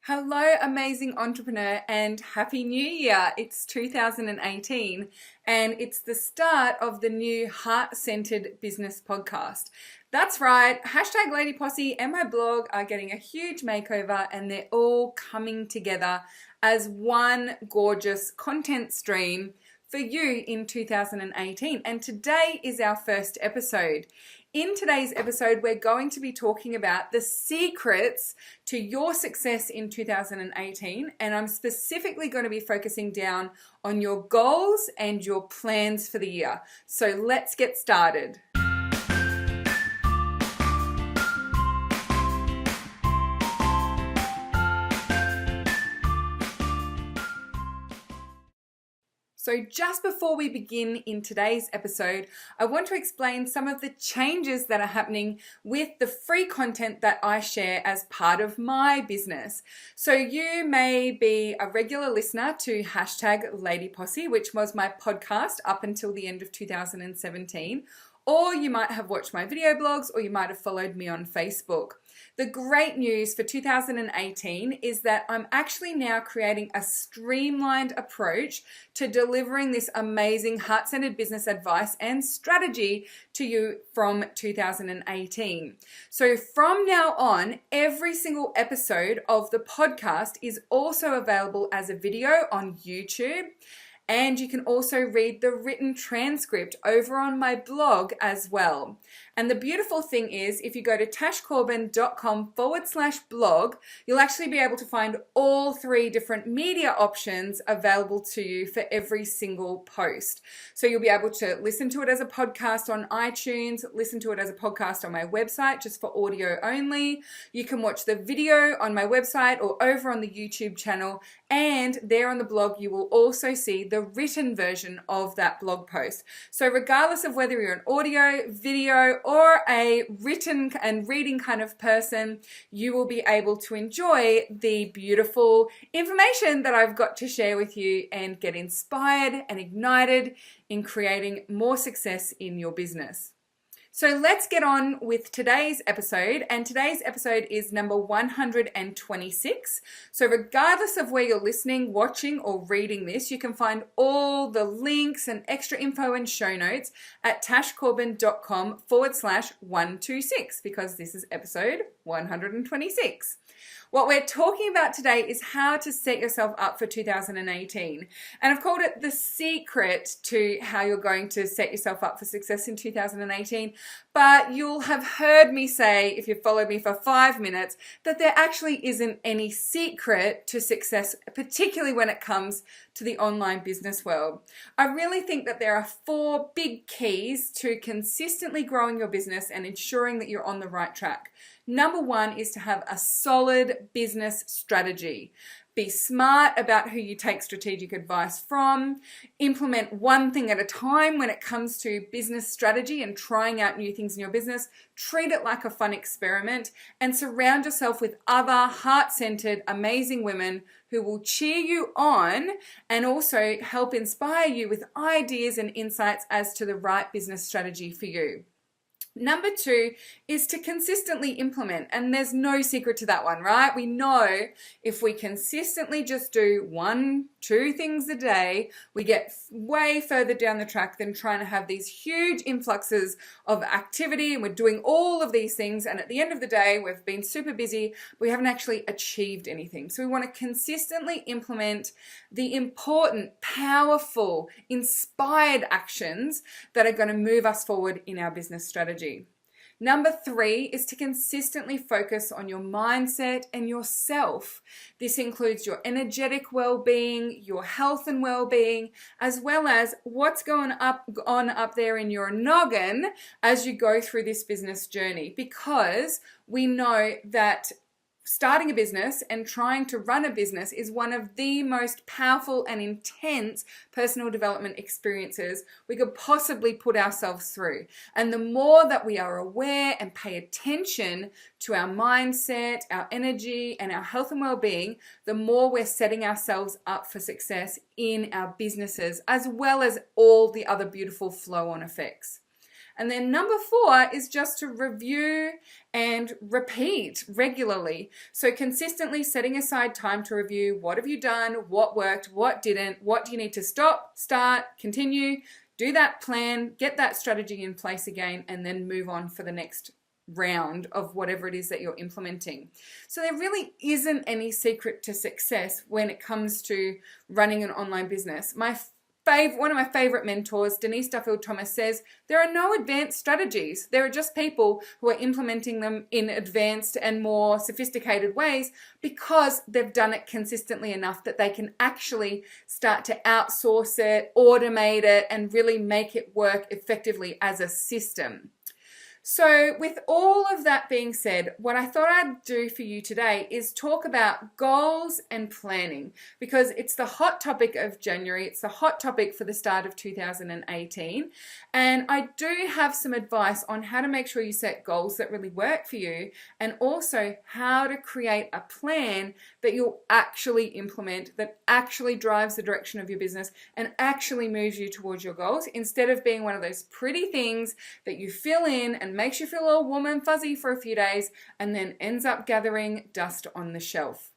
Hello, amazing entrepreneur, and Happy New Year. It's 2018 and it's the start of the new heart-centered business podcast. That's right, hashtag ladyposse and my blog are getting a huge makeover and they're all coming together as one gorgeous content stream for you in 2018. And today is our first episode. In today's episode, we're going to be talking about the secrets to your success in 2018, and I'm specifically going to be focusing down on your goals and your plans for the year. So let's get started. So just before we begin in today's episode, I want to explain some of the changes that are happening with the free content that I share as part of my business. So you may be a regular listener to hashtag ladyposse, which was my podcast up until the end of 2017, or you might have watched my video blogs, or you might have followed me on Facebook. The great news for 2018 is that I'm actually now creating a streamlined approach to delivering this amazing heart-centered business advice and strategy to you from 2018. So from now on, every single episode of the podcast is also available as a video on YouTube. And you can also read the written transcript over on my blog as well. And the beautiful thing is, if you go to tashcorbin.com/blog, you'll actually be able to find all three different media options available to you for every single post. So you'll be able to listen to it as a podcast on iTunes, listen to it as a podcast on my website, just for audio only. You can watch the video on my website or over on the YouTube channel. And there on the blog, you will also see the written version of that blog post. So regardless of whether you're an audio, video, or a written and reading kind of person, you will be able to enjoy the beautiful information that I've got to share with you and get inspired and ignited in creating more success in your business. So let's get on with today's episode, and today's episode is number 126. So regardless of where you're listening, watching, or reading this, you can find all the links and extra info and show notes at tashcorbin.com/126, because this is episode 126. What we're talking about today is how to set yourself up for 2018. And I've called it the secret to how you're going to set yourself up for success in 2018. But you'll have heard me say, if you've followed me for 5 minutes, that there actually isn't any secret to success, particularly when it comes to the online business world. I really think that there are 4 big keys to consistently growing your business and ensuring that you're on the right track. Number 1 is to have a solid business strategy. Be smart about who you take strategic advice from. Implement one thing at a time when it comes to business strategy and trying out new things in your business. Treat it like a fun experiment and surround yourself with other heart-centered, amazing women who will cheer you on and also help inspire you with ideas and insights as to the right business strategy for you. Number 2 is to consistently implement, and there's no secret to that one, right? We know if we consistently just do 1-2 things a day, we get way further down the track than trying to have these huge influxes of activity, and we're doing all of these things, and at the end of the day, we've been super busy, we haven't actually achieved anything. So we want to consistently implement the important, powerful, inspired actions that are going to move us forward in our business strategy. Number 3 is to consistently focus on your mindset and yourself. This includes your energetic well-being, your health and well-being, as well as what's going on up there in your noggin as you go through this business journey, because we know that starting a business and trying to run a business is one of the most powerful and intense personal development experiences we could possibly put ourselves through. And the more that we are aware and pay attention to our mindset, our energy, and our health and well-being, the more we're setting ourselves up for success in our businesses, as well as all the other beautiful flow-on effects. And then number 4 is just to review and repeat regularly. So consistently setting aside time to review what have you done, what worked, what didn't, what do you need to stop, start, continue, do that plan, get that strategy in place again, and then move on for the next round of whatever it is that you're implementing. So there really isn't any secret to success when it comes to running an online business. One of my favorite mentors, Denise Duffield Thomas, says there are no advanced strategies. There are just people who are implementing them in advanced and more sophisticated ways because they've done it consistently enough that they can actually start to outsource it, automate it, and really make it work effectively as a system. So with all of that being said, what I thought I'd do for you today is talk about goals and planning, because it's the hot topic of January. It's the hot topic for the start of 2018. And I do have some advice on how to make sure you set goals that really work for you, and also how to create a plan that you'll actually implement, that actually drives the direction of your business and actually moves you towards your goals, instead of being one of those pretty things that you fill in and makes you feel all warm and fuzzy for a few days and then ends up gathering dust on the shelf.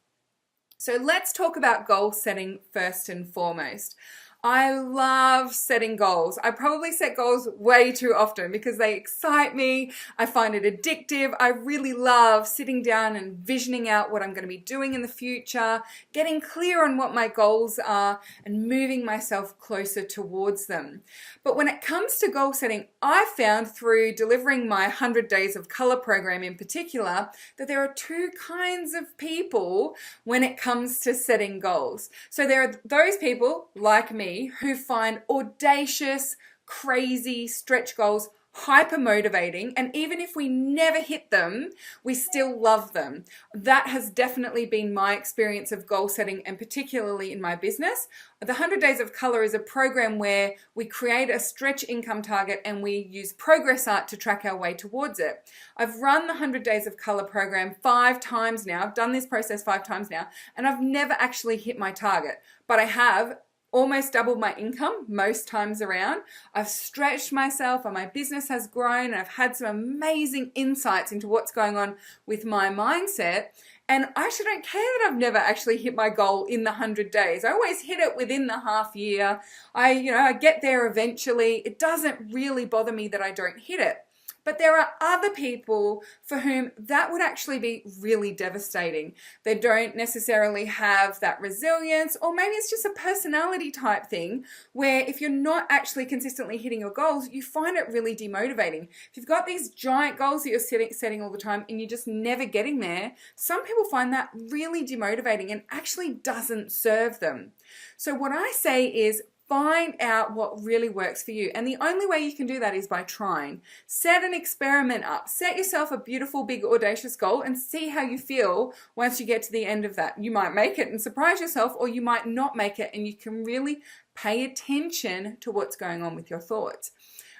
So let's talk about goal setting first and foremost. I love setting goals. I probably set goals way too often because they excite me. I find it addictive. I really love sitting down and visioning out what I'm going to be doing in the future, getting clear on what my goals are, and moving myself closer towards them. But when it comes to goal setting, I found through delivering my 100 Days of Color program in particular that there are two kinds of people when it comes to setting goals. So there are those people like me who find audacious, crazy stretch goals hyper motivating, and even if we never hit them, we still love them. That has definitely been my experience of goal setting, and particularly in my business. The 100 Days of Color is a program where we create a stretch income target and we use progress art to track our way towards it. I've run the 100 Days of Color program 5 times now. I've done this process 5 times now, and I've never actually hit my target, but I have almost doubled my income most times around. I've stretched myself and my business has grown, and I've had some amazing insights into what's going on with my mindset. And I actually don't care that I've never actually hit my goal in the 100 days. I always hit it within the half year. I get there eventually. It doesn't really bother me that I don't hit it. But there are other people for whom that would actually be really devastating. They don't necessarily have that resilience, or maybe it's just a personality type thing where if you're not actually consistently hitting your goals, you find it really demotivating. If you've got these giant goals that you're setting all the time and you're just never getting there, some people find that really demotivating and actually doesn't serve them. So what I say is, find out what really works for you. And the only way you can do that is by trying. Set an experiment up. Set yourself a beautiful, big, audacious goal and see how you feel once you get to the end of that. You might make it and surprise yourself, or you might not make it, and you can really pay attention to what's going on with your thoughts.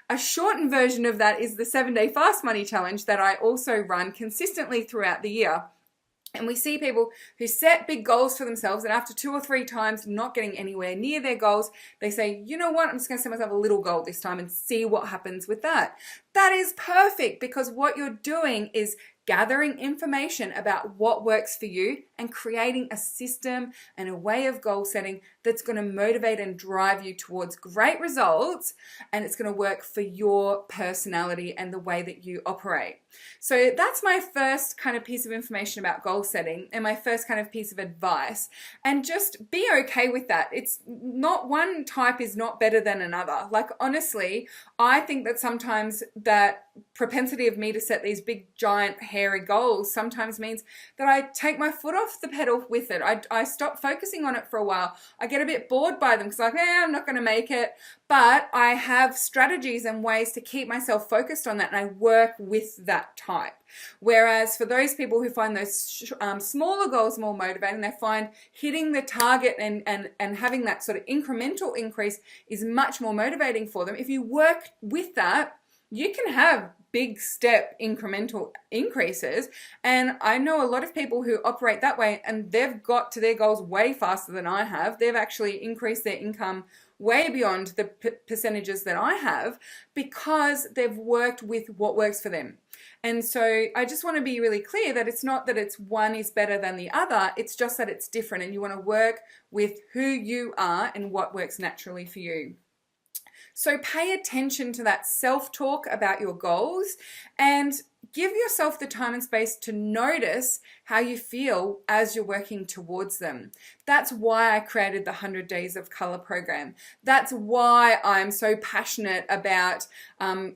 A shortened version of that is the 7-Day Fast Money Challenge that I also run consistently throughout the year. And we see people who set big goals for themselves, and after 2 or 3 times not getting anywhere near their goals, they say, you know what, I'm just going to set myself a little goal this time and see what happens with that. That is perfect, because what you're doing is gathering information about what works for you and creating a system and a way of goal setting that's going to motivate and drive you towards great results, and it's going to work for your personality and the way that you operate. So that's my first kind of piece of information about goal setting, and my first kind of piece of advice. And just be okay with that. It's not, one type is not better than another. Like, honestly, I think that sometimes that propensity of me to set these big, giant, hairy goals sometimes means that I take my foot off the pedal with it. I stop focusing on it for a while. I get a bit bored by them because I'm not going to make it. But I have strategies and ways to keep myself focused on that, and I work with that type. Whereas for those people who find those smaller goals more motivating, they find hitting the target and having that sort of incremental increase is much more motivating for them. If you work with that, you can have big step incremental increases. And I know a lot of people who operate that way, and they've got to their goals way faster than I have. They've actually increased their income way beyond the percentages that I have because they've worked with what works for them. And so I just want to be really clear that it's not that it's one is better than the other, it's just that it's different and you want to work with who you are and what works naturally for you. So pay attention to that self-talk about your goals and give yourself the time and space to notice how you feel as you're working towards them. That's why I created the 100 Days of Color program. That's why I'm so passionate about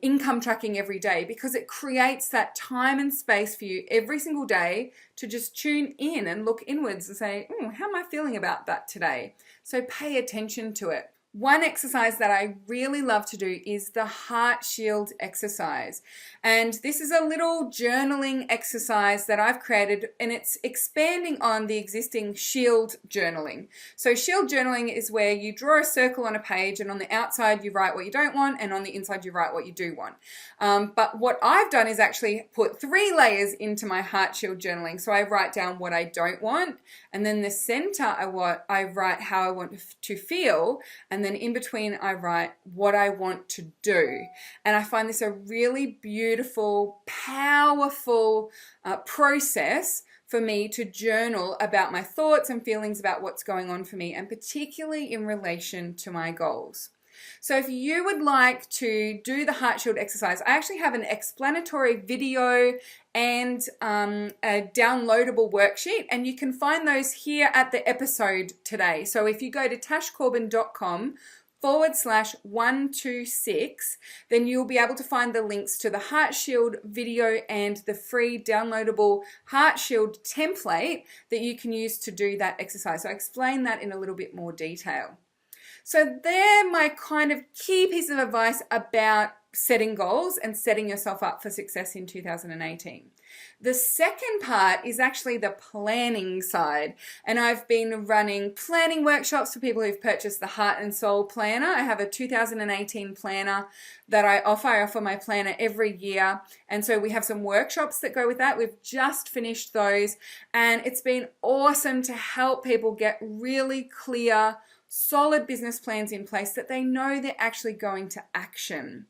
income tracking every day, because it creates that time and space for you every single day to just tune in and look inwards and say, how am I feeling about that today? So pay attention to it. One exercise that I really love to do is the heart shield exercise. And this is a little journaling exercise that I've created, and it's expanding on the existing shield journaling. So shield journaling is where you draw a circle on a page, and on the outside you write what you don't want, and on the inside you write what you do want. But what I've done is actually put 3 layers into my heart shield journaling. So I write down what I don't want, and then the center I write how I want to feel, and then in between I write what I want to do. And I find this a really beautiful, powerful process for me to journal about my thoughts and feelings about what's going on for me, and particularly in relation to my goals. So if you would like to do the heart shield exercise, I actually have an explanatory video and a downloadable worksheet, and you can find those here at the episode today. So if you go to tashcorbin.com/126, then you'll be able to find the links to the Heart Shield video and the free downloadable Heart Shield template that you can use to do that exercise. So I explain that in a little bit more detail. So they're my kind of key pieces of advice about setting goals and setting yourself up for success in 2018. The second part is actually the planning side, and I've been running planning workshops for people who've purchased the Heart and Soul Planner. I have a 2018 planner that I offer my planner every year, and so we have some workshops that go with that. We've just finished those, and it's been awesome to help people get really clear, solid business plans in place that they know they're actually going to action.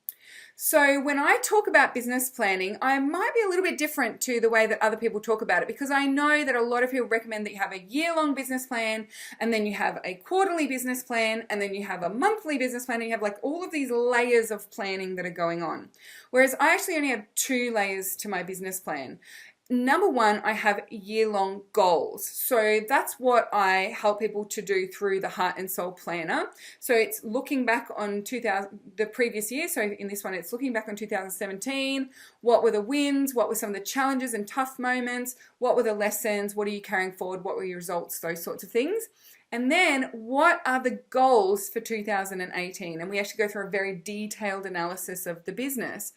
So when I talk about business planning, I might be a little bit different to the way that other people talk about it, because I know that a lot of people recommend that you have a year-long business plan, and then you have a quarterly business plan, and then you have a monthly business plan, and you have like all of these layers of planning that are going on. Whereas I actually only have 2 layers to my business plan. Number one, I have year-long goals. So that's what I help people to do through the Heart and Soul Planner. So it's looking back on the previous year. So in this one, it's looking back on 2017. What were the wins? What were some of the challenges and tough moments? What were the lessons? What are you carrying forward? What were your results? Those sorts of things. And then what are the goals for 2018? And we actually go through a very detailed analysis of the business.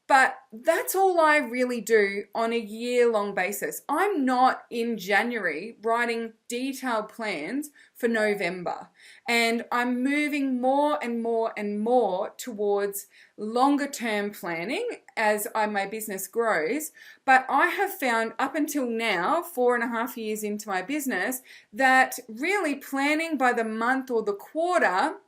But that's all I really do on a year-long basis. I'm not in January writing detailed plans for November. And I'm moving more and more and more towards longer-term planning as my business grows. But I have found up until now, 4.5 years into my business, that really planning by the month or the quarter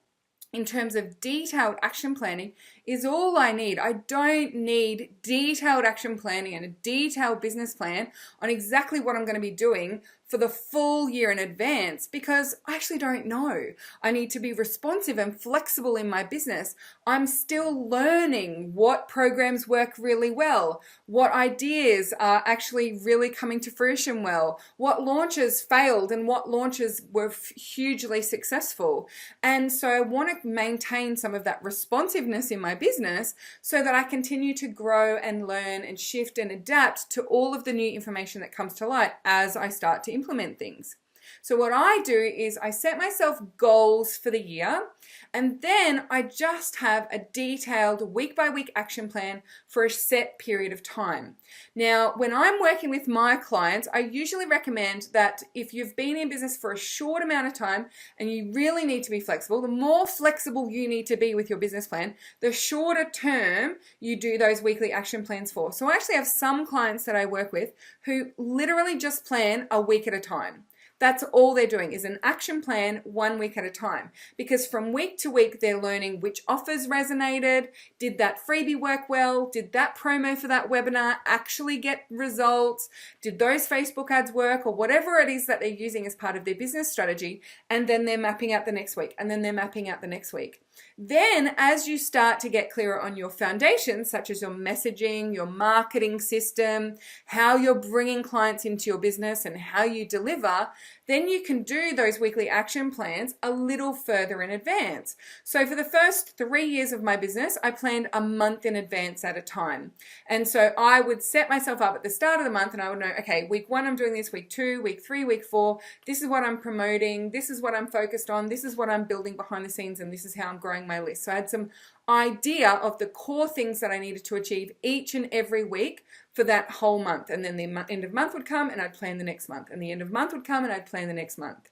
in terms of detailed action planning is all I need. I don't need detailed action planning and a detailed business plan on exactly what I'm going to be doing for the full year in advance, because I actually don't know. I need to be responsive and flexible in my business. I'm still learning what programs work really well, what ideas are actually really coming to fruition well, what launches failed and what launches were hugely successful. And so I want to maintain some of that responsiveness in my business so that I continue to grow and learn and shift and adapt to all of the new information that comes to light as I start to implement things. So what I do is I set myself goals for the year, and then I just have a detailed week-by-week action plan for a set period of time. Now, when I'm working with my clients, I usually recommend that if you've been in business for a short amount of time and you really need to be flexible, the more flexible you need to be with your business plan, the shorter term you do those weekly action plans for. So I actually have some clients that I work with who literally just plan a week at a time. That's all they're doing is an action plan 1 week at a time. Because from week to week, they're learning which offers resonated. Did that freebie work well? Did that promo for that webinar actually get results? Did those Facebook ads work, or whatever it is that they're using as part of their business strategy? And then they're mapping out the next week, and then they're mapping out the next week. Then as you start to get clearer on your foundations, such as your messaging, your marketing system, how you're bringing clients into your business and how you deliver, then you can do those weekly action plans a little further in advance. So for the first 3 years of my business, I planned a month in advance at a time. And so I would set myself up at the start of the month and I would know, okay, week 1, I'm doing this, week 2, week 3, week 4, this is what I'm promoting, this is what I'm focused on, this is what I'm building behind the scenes, and this is how I'm growing my list. So I had some idea of the core things that I needed to achieve each and every week for that whole month. And then the end of month would come and I'd plan the next month. And the end of month would come and I'd plan the next month.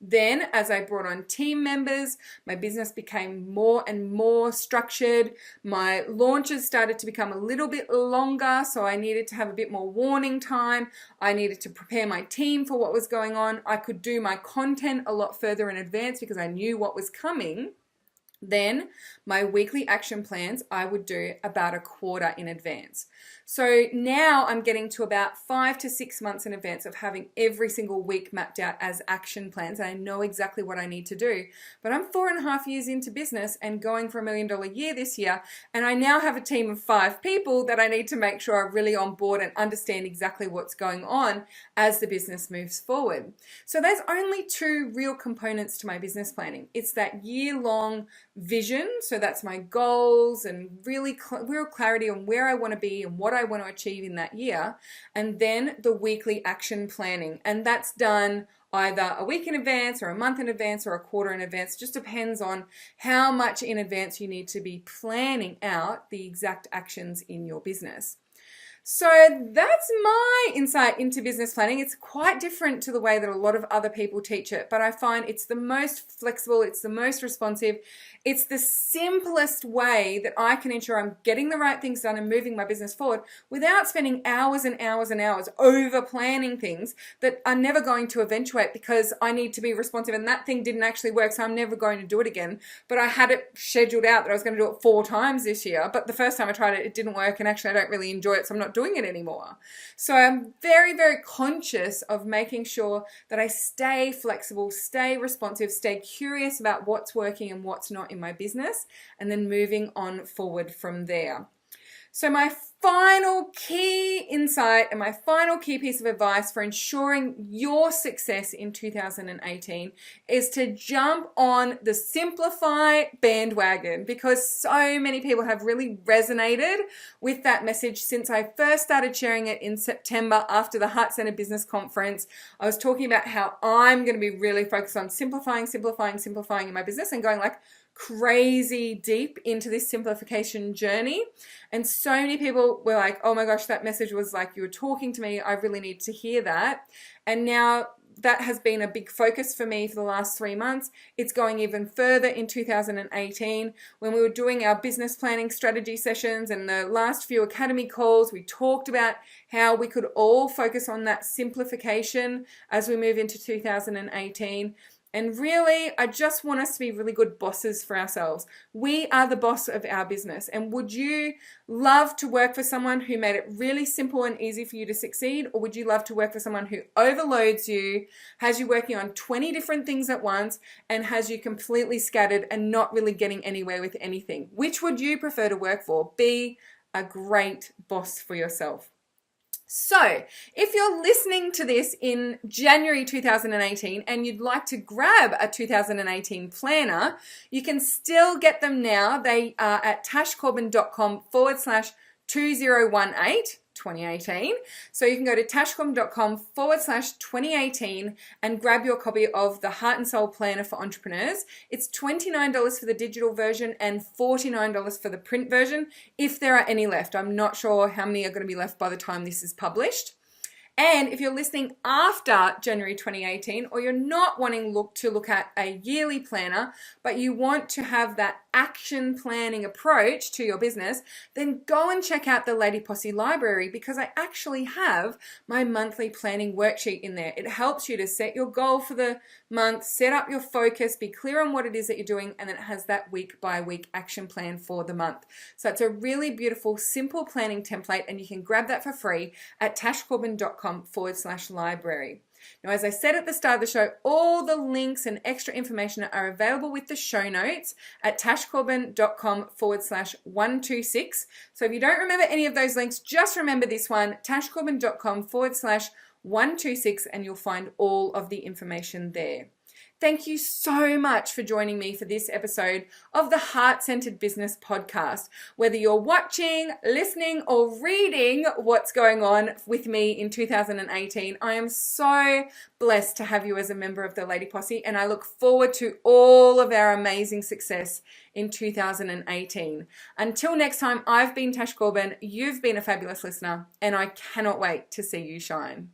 Then as I brought on team members, my business became more and more structured. My launches started to become a little bit longer, so I needed to have a bit more warning time. I needed to prepare my team for what was going on. I could do my content a lot further in advance because I knew what was coming. Then my weekly action plans I would do about a quarter in advance. So now I'm getting to about 5 to 6 months in advance of having every single week mapped out as action plans. And I know exactly what I need to do. But I'm 4.5 years into business and going for $1 million year this year. And I now have a team of 5 people that I need to make sure are really on board and understand exactly what's going on as the business moves forward. So there's only 2 real components to my business planning. It's that year-long vision, so that's my goals and really real clarity on where I want to be and what I want to achieve in that year, and then the weekly action planning, and that's done either a week in advance or a month in advance or a quarter in advance. It just depends on how much in advance you need to be planning out the exact actions in your business. So that's my insight into business planning. It's quite different to the way that a lot of other people teach it, but I find it's the most flexible, it's the most responsive, it's the simplest way that I can ensure I'm getting the right things done and moving my business forward without spending hours and hours and hours over planning things that are never going to eventuate because I need to be responsive and that thing didn't actually work, so I'm never going to do it again. But I had it scheduled out that I was going to do it 4 times this year, but the first time I tried it, it didn't work, and actually I don't really enjoy it, so I'm not doing it anymore. So I'm very, very conscious of making sure that I stay flexible, stay responsive, stay curious about what's working and what's not in my business, and then moving on forward from there. So my final key insight and my final key piece of advice for ensuring your success in 2018 is to jump on the Simplify bandwagon, because so many people have really resonated with that message since I first started sharing it in September after the Heart Center Business Conference. I was talking about how I'm going to be really focused on simplifying in my business and going like crazy deep into this simplification journey. And so many people were like, oh my gosh, that message was like, you were talking to me. I really need to hear that. And now that has been a big focus for me for the last 3 months. It's going even further in 2018. When we were doing our business planning strategy sessions and the last few academy calls, we talked about how we could all focus on that simplification as we move into 2018. And really, I just want us to be really good bosses for ourselves. We are the boss of our business. And would you love to work for someone who made it really simple and easy for you to succeed? Or would you love to work for someone who overloads you, has you working on 20 different things at once, and has you completely scattered and not really getting anywhere with anything? Which would you prefer to work for? Be a great boss for yourself. So if you're listening to this in January 2018 and you'd like to grab a 2018 planner, you can still get them now. They are at tashcorbin.com/2018. 2018. So you can go to tashcorbin.com/2018 and grab your copy of the Heart and Soul Planner for Entrepreneurs. It's $29 for the digital version and $49 for the print version, if there are any left. I'm not sure how many are going to be left by the time this is published. And if you're listening after January 2018, or you're not wanting to look at a yearly planner, but you want to have that action planning approach to your business, then go and check out the Lady Posse library, because I actually have my monthly planning worksheet in there. It helps you to set your goal for the month, set up your focus, be clear on what it is that you're doing, and then it has that week by week action plan for the month. So it's a really beautiful, simple planning template, and you can grab that for free at tashcorbin.com/library. Now, as I said at the start of the show, all the links and extra information are available with the show notes at tashcorbin.com/126. So if you don't remember any of those links, just remember this one, tashcorbin.com/126, and you'll find all of the information there. Thank you so much for joining me for this episode of the Heart-Centered Business Podcast. Whether you're watching, listening, or reading what's going on with me in 2018, I am so blessed to have you as a member of the Lady Posse, and I look forward to all of our amazing success in 2018. Until next time, I've been Tash Corbin, you've been a fabulous listener, and I cannot wait to see you shine.